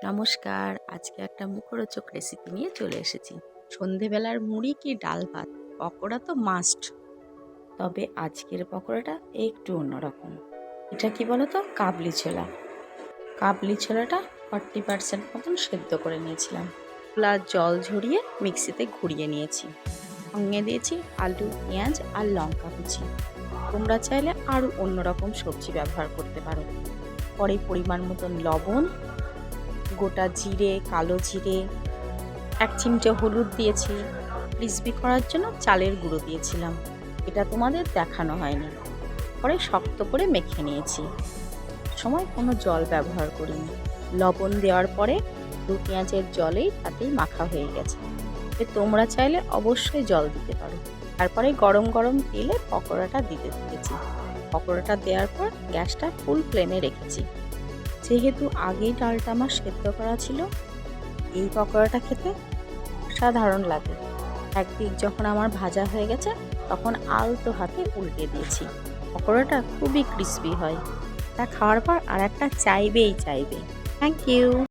নমস্কার, আজকে একটা মুখরোচক রেসিপি নিয়ে চলে এসেছি। সন্ধেবেলার মুড়ি কি ডাল ভাত, পকোড়া তো মাস্ট। তবে আজকের পকোড়াটা একটু অন্যরকম। এটা কি বলতো, কাবলি ছোলা। কাবলি ছোলাটা 40% মতন সেদ্ধ করে নিয়েছিলাম। খোলা জল ঝরিয়ে মিক্সিতে ঘুরিয়ে নিয়েছি। সঙ্গে দিয়েছি আলু, পেঁয়াজ আর লঙ্কা কুচি। তোমরা চাইলে আরও অন্যরকম সবজি ব্যবহার করতে পারো। পরে পরিমাণ মতন লবণ, গোটা জিরে, কালো জিরে, 1 চিমটে হলুদ দিয়েছি। ক্রিসপি করার জন্য চালের গুঁড়ো দিয়েছিলাম, এটা তোমাদের দেখানো হয়নি। পরে শক্ত করে মেখে নিয়েছি। সময় কোনো জল ব্যবহার করিনি। লবণ দেওয়ার পরে পেঁয়াজের জলেই তাতেই মাখা হয়ে গেছে। তোমরা চাইলে অবশ্যই জল দিতে পারো। তারপরে গরম গরম তেলে পকোড়াটা দিয়েছি। পকোড়াটা দেওয়ার পর গ্যাসটা ফুল ফ্লেমে রেখেছি। যেহেতু আগেই ডালটা আমার সেদ্ধ করা ছিল, এই পকোড়াটা খেতে সাধারণ লাগে। একদিক যখন আমার ভাজা হয়ে গেছে, তখন আলতো হাতে উল্টে দিয়েছি। পকোড়াটা খুবই ক্রিস্পি হয়, তা খাওয়ার পর আর একটা চাইবে। Thank you.